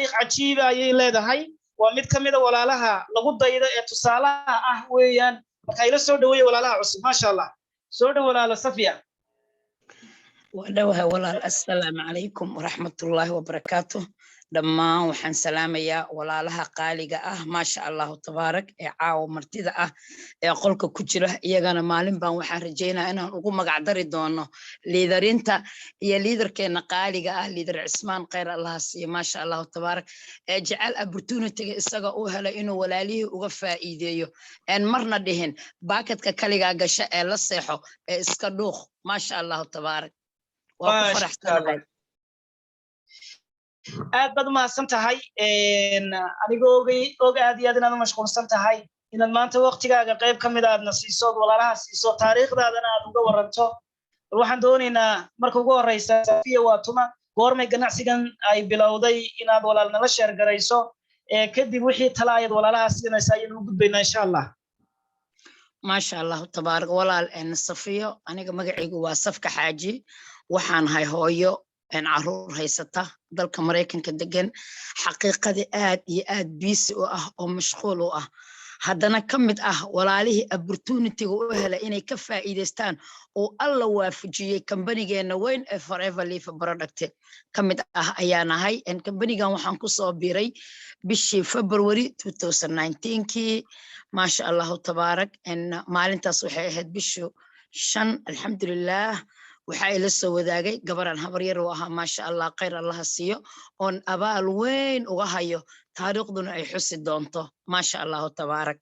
taariikh cajiiba ayay leedahay waa mid kamid ah walaalaha lagu daydo ee tusaalaha ah weeyaan marka ila soo dhaweeyay walaalaha cusub ma sha Allah soo dhaw walaalo Safiya ودوها ولا السلام عليكم ورحمة الله وبركاته دما وحن سلاميا ولا لها قالقة ما شاء الله تبارك عاو مرتدة قولك كجرة يجانا مالين بان وحن رجينا أنا نقوم قعدري دونه ليدر انت يا ليدر كنا قالقة ليدر عثمان خير الله سي ما شاء الله تبارك جعل opportunity استجاؤها لإنه ولا ليه وقفا إيديو إن مرنا دهن باكت ككلقة قشاء للصيحو اسكدوخ ما شاء الله تبارك aad baad mahadsan tahay anigoo og aad iyo aad inaad mashquulsan tahay inaad maanta waqtigaaga qayb ka mid aad nasiiso walaalaha siiso taariikhdaadana aad uga waranto waxaan doonaynaa marka ugu horeysa Safiya waa tuma goormay ganacsigan ay bilowday inaad walaal nala sheer garayso kadib wixii talaayad walaalaha siinaysa ayaan u gudbaynaa insha Allah ما شاء الله تبارك ولا إن صفية أنا جمعي جوا صفك حاجي waxaan hay hooyo caruur haysata dalka Mareykanka degan xaqiiqadii aad iyo aad busy u ah oo mashquul u ah haddana kamid ah walaalihii opportunity-ga u helay inay ka faa'iideystaan oo alla waafajiyay company-geena weyn ee Forever Leaf Product kamid ah ayaan ahay company-gan waxaan ku soo biiray bishii February 2019kii ma sha Allah tabaarak maalintaas waxay ahayd bishii 5 alxamdulillah waxay la soo wadaagay gabaran habar yar oo ahaa ma sha Allah khayr Allah siiyo on abaal weyn uga hayo taariikhduna ay xusi doonto ma sha Allah tabaarak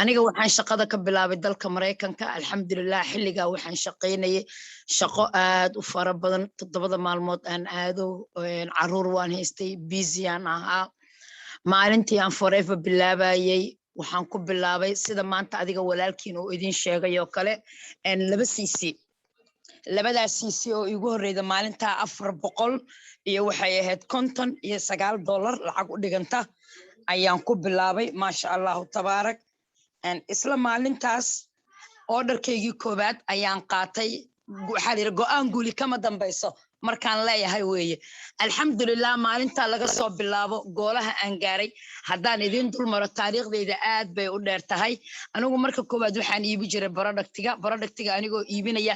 aniga waxaan shaqada ka bilaabay dalka Mareykanka alxamdulillah xilliga waxaan shaqeynayay shaqo aad u fara badan 7 maalmood aan aado caruur waan haystay busy aan ahaa maalintii aan Forever bilaabayay waxaan ku bilaabay sida maanta adiga walaalkiin oo idin sheegay oo kale laba cc labadaas cc oo igu horreeyda maalinta 400 iyo waxay ahayd $59 lacag u dhiganta ayaan ku bilaabay ma sha Allah tabaarak isla maalintaas orderkeygii koobaad ayaan qaatay waxa la go'aan guuli kama dambayso markaan leeyahay weeye alxamdulillah maalinta laga soo bilaabo goolaha aan gaaray haddaan idin dul maro taariikhdeyda aad bay u dheer tahay anigu marka koobaad waxaan iibi jiray productiga anigoo iibinaya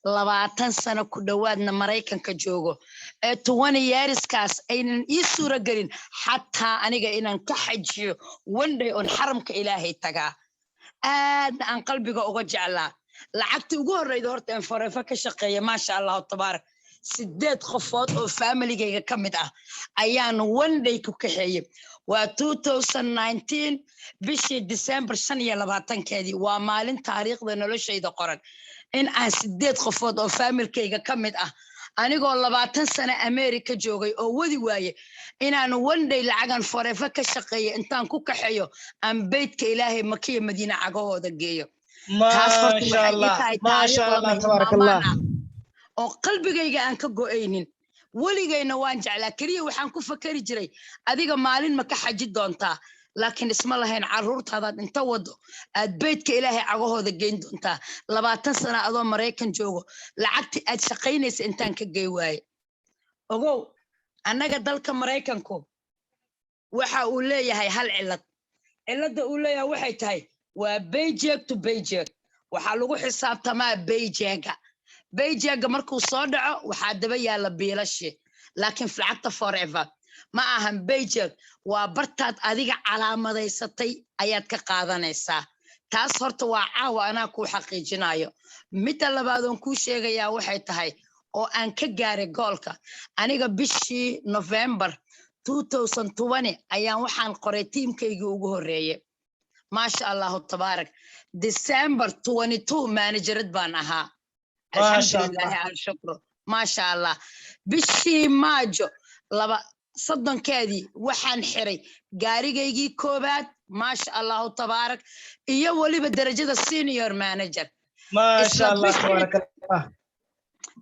20 sano ku dhawaadna Mareykanka joogo 20 yearskaas aynan ii suura galin xataa aniga inaan ka xajiyo one day on xaramka Ilaahay tagaa aad aan qalbiga uga jeclaa lacagtii ugu horreeyda horta aan Forever ka shaqeeyay ma sha Allah tabaarak 8 qofood oo family-gayga kamid ah ayaan one day ku kaxeeyay waa 2019 bishii December 25keedii waa maalin taariikhda noloshayda qoran in aan 8 qofood oo family-kayga kamid ah anigoo 20 sano America joogay oo wadi waaye inaan one day lacagan Forever ka shaqeeyo intaan ku kaxeeyo aan beedka Ilaahay Makiya Madiina cagahooda geeyo ma sha Allah tabarakallah oo qalbigayga aan ka go'aynin waligayna waan jeclaa kaliya waxaan ku fakari jiray adiga maalin ma ka xaji doontaa laakiin isma lahayn caruurtaada inta wado aad beedka Ilaahay cagahooda geyn doontaa 20 sano adoo Mareykan joogo lacagti aad shaqeynaysa intaan ka geey waaye ogow annaga dalka Mareykanku waxa uu leeyahay hal cilada uu leeyahay waxay tahay waa paycheck to paycheck waxa lagu xisaabtamaa paycheck markuu soo dhaco waxa daba yaala biilashe laakiin lacagta Forever ma ahan paycheck waa bartaad adiga calaamadaysatay ayaad ka qaadanaysaa taas horta waa caawa anaa ku xaqiijinayo mid labaad oo ku sheegayaa waxay tahay oo aan ka gaaray goolka aniga bishii November 2020 ayaan waxaan qoray teamkaygii ugu horeeyay ma sha Allah tabaarak December 22 managerad baan ahaa alxamdulillah alshukr ma sha Allah bishii Maajo 30keedii waxaan xiray gaarigaygii koobaad ma sha Allah tabaarak iyo waliba darajada senior manager ma sha Allah tabarakallah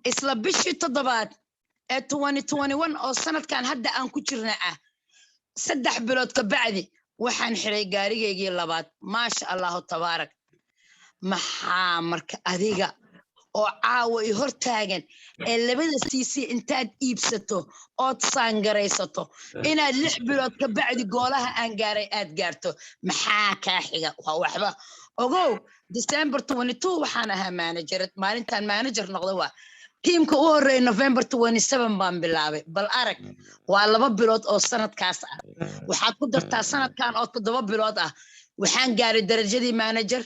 isla bishii toddobaad ee 2021 oo sanadkan hadda aan ku jirnaa 3 bilood ka bacdi waxaan xiray gaarigaygii labaad ma sha Allah tabaarak maxaa marka adiga oo caawa i hortaagan ee labada CC intaad iibsato ood saangaraysato inaad 6 bilood ka bacdi goolaha aan gaaray aad gaarto maxaa kaa xiga waa waxba ogow December 22 waxaan ahaa manager maalintan manager noqday waa teamka u horeeyay November 27 baan bilaabay bal arag waa 2 bilood oo sanadkaas ah waxaad ku dartaa sanadkan oo 7 bilood ah waxaan gaaray darajadii manager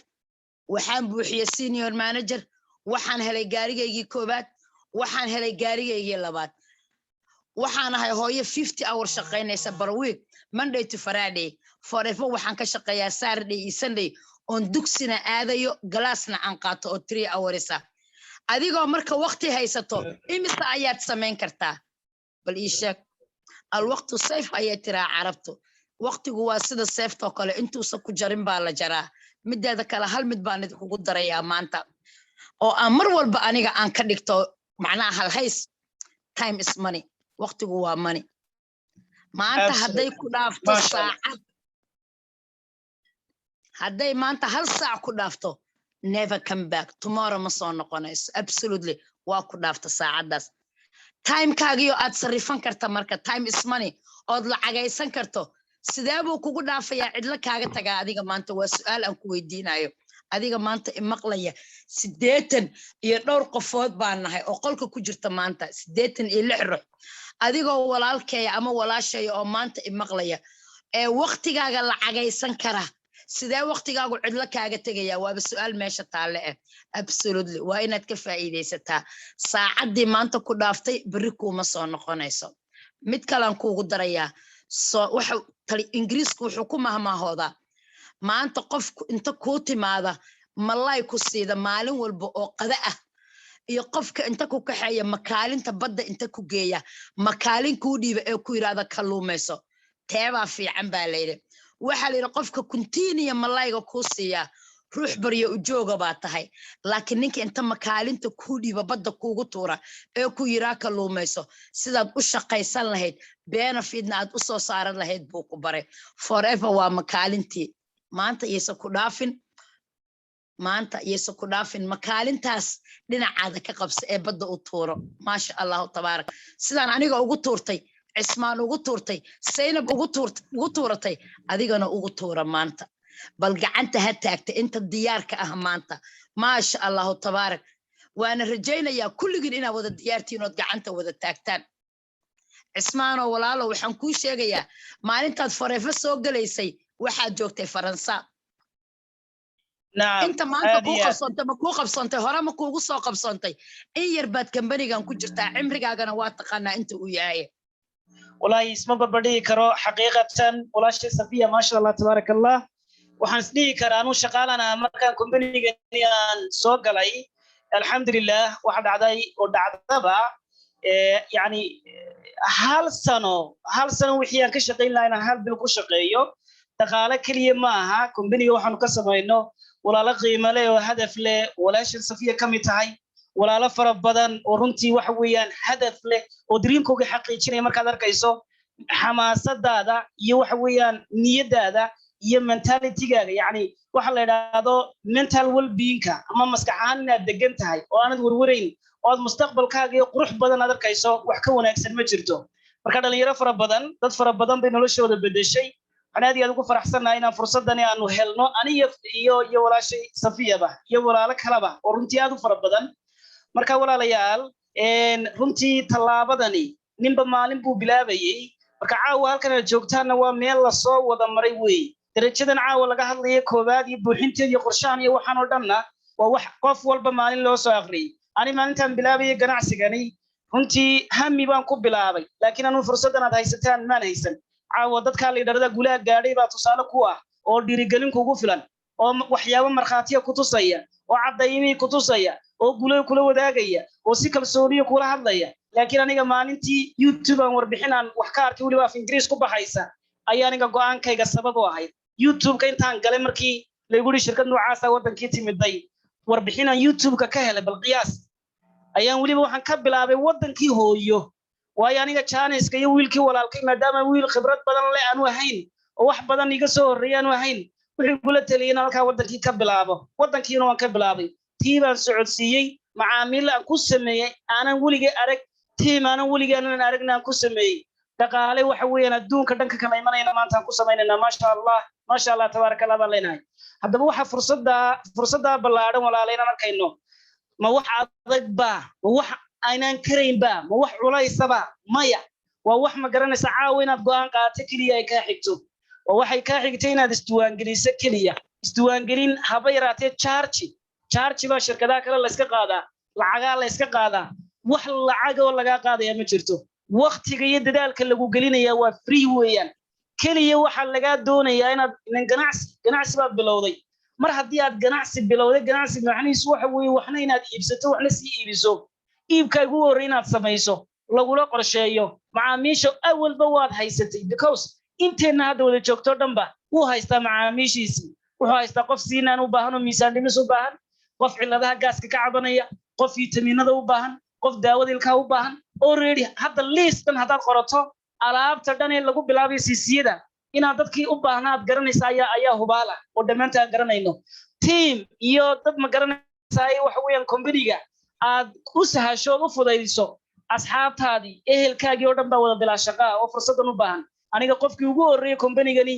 waxaan buuxiyay senior manager waxaan helay gaarigaygii koobaad waxaan helay gaarigaygii labaad waxaan ahay hooyo 50 hours shaqaynaysa per week Monday to Friday forever waxaan ka shaqeeyaa Saturday iyo Sunday on dugsina aadayo glassna aan qaato oo 3 hours ah adigoo marka waqti haysato imisa ayaad samayn kartaa bal ii sheeg alwaqtu sayf ayay tiraa carabtu waqtigu waa sida sayftoo kale intuusan ku jarin baa la jaraa mideeda kale hal mid baan idinku darayaa maanta oo aan mar walba aniga aan ka dhigto macnaha hal hays time is money waqtigu waa money maanta hadday ku dhaafto saacad hadday maanta hal saac ku dhaafto never come back tomorrow ma soo noqonayso absolutely waa ku dhaafta saacadaas timekaagiyo aad sarifan karta marka time is money ood lacagaysan karto sidee buu kugu dhaafayaa cidla kaaga tagaa adiga maanta waa su'aal aan ku weydiinayo adiga maanta imaqlaya 80 iyo dhowr qofood baan nahay oo qolka ku jirta maanta 86 ruux adigoo walaalkeeya ama walaasheeya oo maanta imaqlaya ee waqtigaaga lacagaysan kara sidee waqtigaagu cidla kaaga tagayaa waaba su'aal meesha taale ah absolutely waa inaad ka faa'iideysataa saacadii maanta ku dhaaftay bari kuma soo noqonayso mid kale aan kuugu darayaa waxa ingiriisku wuxuu ku mahmaahoodaa maanta qof inta ku timaada malay ku siida maalin walba oo qada ah iyo qofka inta ku kaxeeya makaalinta badda inta ku geeya makaalin ku dhiiba ee ku yiraahdo kalluumayso teeba fiican baa leeyahay waxa la yiraahdo qofka kuntiiniya malayga ku siiya ruux bariyo u jooga baa tahay laakiin ninka inta makaalinta ku dhiiba badda kuugu tuura ee ku yiraa kalluumayso sidaad u shaqaysan lahayd benefitna aad u soo saaran lahayd buu ku baray forever waa makaalintii maanta yeesa ku dhaafin makaalintaas dhinacaada ka qabsa ee badda u tuuro maasha Allah tabaarak sidaan aniga ugu tuurtay cismaan ugu tuurtay Saynab ugu tuuratay adigana ugu tuura maanta bal gacanta ha taagta inta diyaarka ah maanta maasha Allah tabaarak waana rajaynayaa kulligiin inaad wada diyaartiin oo gacanta wada taagtaan cismaan oo walaalo waxaan ku sheegayaa maalintaad forever soo galaysay waxaad joogtay Faransa inta maanta ku qabsantay hore ma kuugu soo qabsantay in yar baad kambanigan ku jirtaa cimrigaagana waa taqaanaa inta uu yahay wallahi isma barbadhigi karo xaqiiqatan walaashay Safiya maasha Allah tabarakallah waxaan isdhihi karaa anu shaqaalana markaan kambanigan aan soo galay alxamdulillah waxa dhacday oo dhacdaba yani hal sano wixii aan ka shaqayn lahayn hal bil ku shaqeeyo dhaqaale kaliya ma aha kambaniga waxaanu ka sameeyno walaalo qiimo leh oo hadaf leh walaashan Safiya kamid tahay walaalo fara badan oo runtii waxa weeyaan hadaf leh oo dreamkooga xaqiijinaya markaad arkayso xamaasadaada iyo waxa weeyaan niyadaada iyo mentalitygaaga yani waxa la yiraahdo mental well-being-ka ama maskaxaan inaad degan tahay oo aanad warwarayn oo aad mustaqbalkaaga iyo qurux badan aad arkayso wax ka wanaagsan ma jirto marka dhalinyaro fara badan dad fara badan bay noloshooda bedeshay أنا أدي أقول فرحسنا إن فرصة دنيا أنه هلنا أنا يو ولا شيء صفية به يو ولا لك هلا ورنتي هذا فرق بدن مركا ولا ليال إن رنتي طلاب بدني نبى معلم بو بلا بيجي مركا عاول كان الجوكتان نوا ميل لصو وذا مريوي ترى عاول لقى هذا يكوباد يبوحنتي يقرشان يوحنا ودمنا ووح قف والبمالين لو سافري أنا ما أنت بلا بيجي جناع سجني رنتي هم يبان كوب بلا بي لكن أنا فرصة أنا هايستان ما نهيسن عاود dadka la yiraahdo gulaha gaadhay baa tusaale ku ah oo dhirigelin kugu filan oo waxyaabo marxaatiya ku tusaya oo cadaymi ku tusaya oo gulaha kula wadaagaya oo si kalsooniyo kula hadlaya laakiin aniga maalintii YouTube aan warbixinaan wax ka arkay waliba af Ingiriis ku baxaysa ayaa aniga go'aankayga sabab u ahayd YouTube-ka intaan galay markii la igu yiri shirkad noocaas ah wadankii timiday warbixinaan YouTube-ka ka helay bal qiyaas ayaan waliba waxaan ka bilaabay wadankii hooyo waayo aniga Chinese-ka iyo wiilkii walaalkay maadaama wiil khibrad badan leh aanu ahayn oo wax badan iga soo horeeyaan ahayn wixii kula taliyeen halka wadankii ka bilaabo wadankiina waan ka bilaabay tiibaan socodsiiyay macaamiil aan ku sameeyay aanan weligay arag team aanan weligay aanan aragna aan ku sameeyay dhaqaale waxa weeyaan adduunka dhanka kala imanayna maanta aan ku sameynayna maasha Allah tabaarakallah baan leenahay haddaba waxa fursadda ballaaran walaalayna arkayno ma wax adag ba ma wax aynaan karayn ba ma wax culaysaba maya waa wax ma garanaysa caawa inaad go'aan qaato kaliya ay ka xigto oo waxay ka xigtay inaad isdiiwaangeliso kaliya isdiiwaangelin haba yaraatee charge ba shirkadaha kale la iska qaadaa lacaga la iska qaadaa wax lacag oo laga qaadaya ma jirto waqtiga iyo dadaalka lagu gelinaya waa free weeyaan kaliya waxa laga doonayaa inaad ganacsi baad bilowday mar haddii aad ganacsi bilowday ganacsi macnihiisu waxa weeye waxna inaad iibsato waxna sii iibiso iibka ugu horreey inaad samayso lagula qorsheeyo macaamiisha awalba waad haysatay because inteena hadda wada joogto dhanba wuu haystaa macaamiishiisii wuxuu haystaa qof siinaan u baahan oo miisaan dhimis u baahan qof ciladaha gaaska ka cabanaya qof fitamiinada u baahan qof daawada ilkaha u baahan already hadda listan haddaad qorato alaabta dhan ee lagu bilaabay siisiyada inaad dadkii u baahnaad garanaysa ayaa hubaala oo dhammaantaan garanayno team iyo dad ma garanaysa waxa weeyaan company-ga aad u sahasho u fudaydiso asxaabtaadii ehelkaagii oo dhan baa wada bilaa shaqaa oo fursadan u baahan aniga qofkii ugu horreeyay company-gani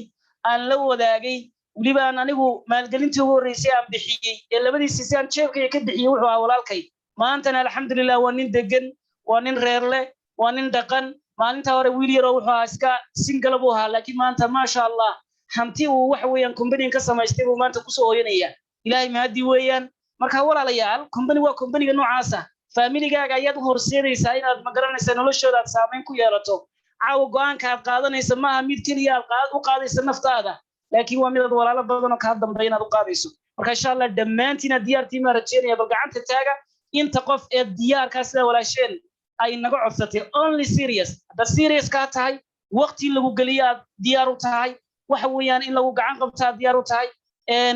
aan la wadaagay weliba aan anigu maalgelintii ugu horreysay aan bixiyey ee labadiisii si aan jeebkayga ka bixiyey wuxuu ahaa walaalkay maantana alxamdulilah waa nin degan waa nin reer leh waa nin dhaqan maalinta hore wiil yaroo wuxuu ahaa iska single buu ahaa laakiin maanta maasha allah hanti uu waxa weeyaan company ka samaystay buu maanta kusoo hooyanaya ilaahay mahadi weeyaan marka walaalayaal company waa company-ga noocaasa familigaaga ayaad u horseedaysaa inaad ma garanaysa noloshooda aad saameyn ku yeelato caawa go'aanka aad qaadanaysa maaha mid keliya aad u qaadaysa naftaada laakiin waa mid aad walaalo badan oo kaa dambeeya inaad u qaadayso marka insha allah dhammaantiin diyaartii ma rajeynaya bal gacanta taaga inta qof ee diyaarkaa sida walaasheen ay naga codsatay only serious hadda serious ka tahay waqti lagu geliyo aad diyaar u tahay waxa weeyaan in lagu gacan qabto aad diyaar u tahay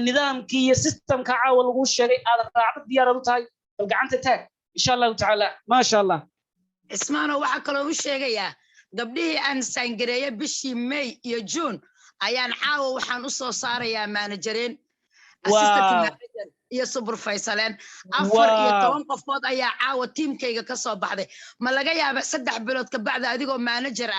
nidaamkii iyo systemka caawa lagu sheegay aad raacdo diyaar u tahay bal gacanta taag insha Allah ta'ala ma sha Allah ismaano waxa kale uu sheegayaa gabdhihii aan saangareeyay bishii May iyo June ayaan caawa waxaan u soo saarayaa managereen assistant manager iyo supervisorleen 14 qofood ayaa caawa teamkayga ka soo baxday ma laga yaabaa 3 bilood ka bacda adigoo manager ah